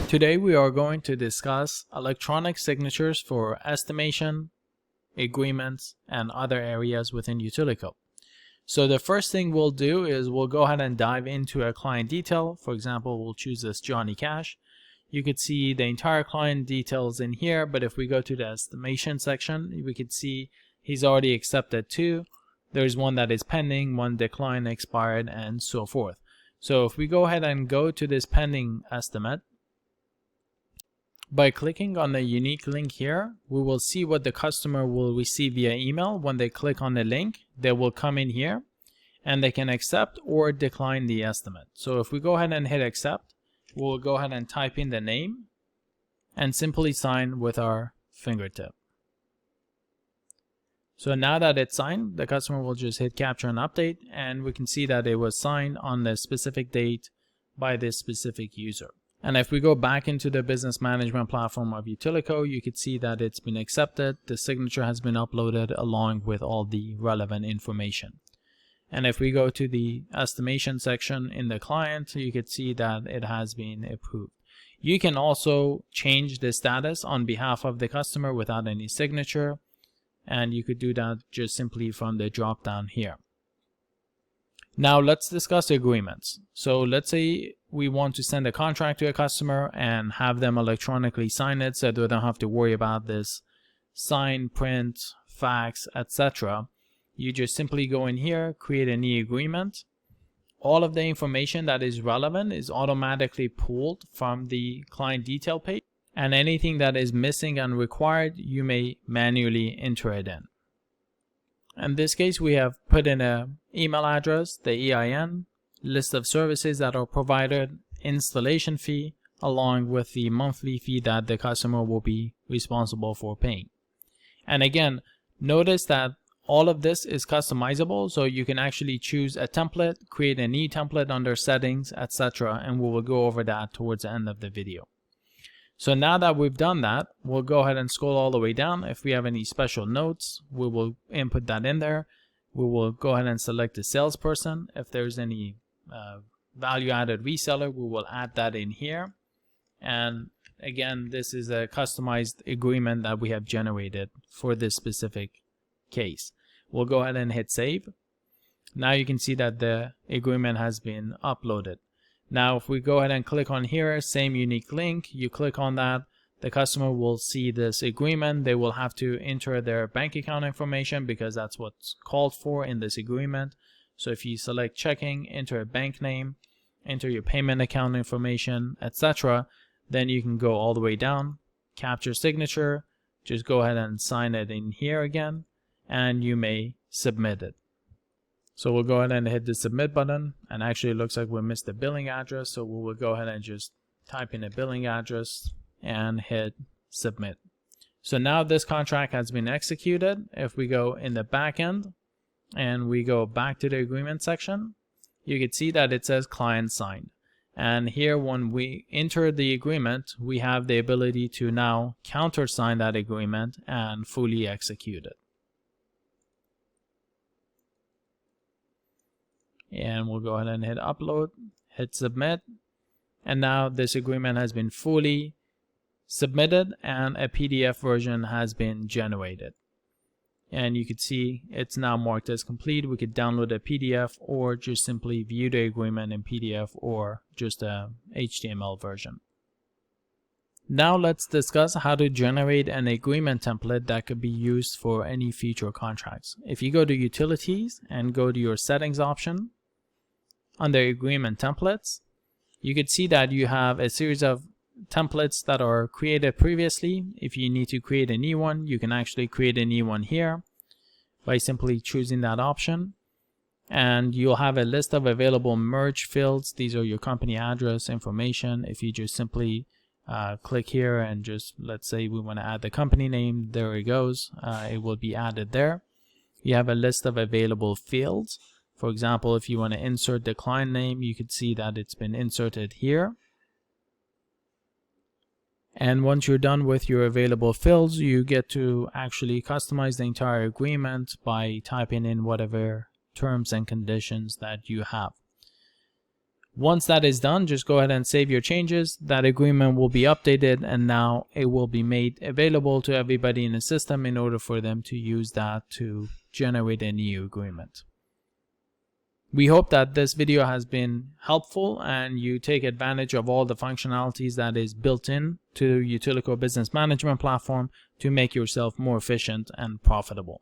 Today we are going to discuss electronic signatures for estimation, agreements, and other areas within Utiliko. So the first thing we'll do is we'll go ahead and dive into a client detail. For example, we'll choose this Johnny Cash. You could see the entire client details in here, but if we go to the estimation section, we could see he's already accepted two. There's one that is pending, one declined, expired, and so forth. So if we go ahead and go to this pending estimate, by clicking on the unique link here, we will see what the customer will receive via email. When they click on the link, they will come in here and they can accept or decline the estimate. So if we go ahead and hit accept, we'll go ahead and type in the name and simply sign with our fingertip. So now that it's signed, the customer will just hit capture and update, and we can see that it was signed on the specific date by this specific user. And if we go back into the business management platform of Utiliko, you could see that it's been accepted. The signature has been uploaded along with all the relevant information. And if we go to the estimation section in the client, you could see that it has been approved. You can also change the status on behalf of the customer without any signature, and you could do that just simply from the drop down here. Now let's discuss agreements. So let's say we want to send a contract to a customer and have them electronically sign it so they don't have to worry about this sign, print, fax, etc. You just simply go in here, create a new agreement. All of the information that is relevant is automatically pulled from the client detail page, and anything that is missing and required, you may manually enter it in. In this case, we have put in an email address, the EIN, list of services that are provided, installation fee, along with the monthly fee that the customer will be responsible for paying. And again, notice that all of this is customizable, so you can actually choose a template, create a new template under settings, etc. And we will go over that towards the end of the video. So now that we've done that, we'll go ahead and scroll all the way down. If we have any special notes, we will input that in there. We will go ahead and select the salesperson. If there's any value-added reseller, we will add that in here. And again, this is a customized agreement that we have generated for this specific case. We'll go ahead and hit save. Now you can see that the agreement has been uploaded. Now if we go ahead and click on here, same unique link, you click on that, the customer will see this agreement. They will have to enter their bank account information because that's what's called for in this agreement. So if you select checking, enter a bank name, enter your payment account information, etc., then you can go all the way down, capture signature, just go ahead and sign it in here again, and you may submit it. So we'll go ahead and hit the submit button, and actually it looks like we missed the billing address, so we will go ahead and just type in a billing address and hit submit. So now this contract has been executed. If we go in the back end and we go back to the agreement section, you can see that it says client signed. And here when we enter the agreement, we have the ability to now countersign that agreement and fully execute it. And we'll go ahead and hit upload, hit submit, and now this agreement has been fully submitted and a PDF version has been generated. And you can see it's now marked as complete. We could download a PDF or just simply view the agreement in PDF or just a HTML version. Now let's discuss how to generate an agreement template that could be used for any future contracts. If you go to Utilities and go to your settings option, under agreement templates, you could see that you have a series of templates that are created previously. If you need to create a new one, you can actually create a new one here by simply choosing that option. And you'll have a list of available merge fields. These are your company address information. If you just simply click here and just, let's say we want to add the company name, there it goes. It will be added there. You have a list of available fields. For example, if you want to insert the client name, you could see that it's been inserted here. And once you're done with your available fields, you get to actually customize the entire agreement by typing in whatever terms and conditions that you have. Once that is done, just go ahead and save your changes. That agreement will be updated, and now it will be made available to everybody in the system in order for them to use that to generate a new agreement. We hope that this video has been helpful and you take advantage of all the functionalities that is built in to Utiliko Business Management Platform to make yourself more efficient and profitable.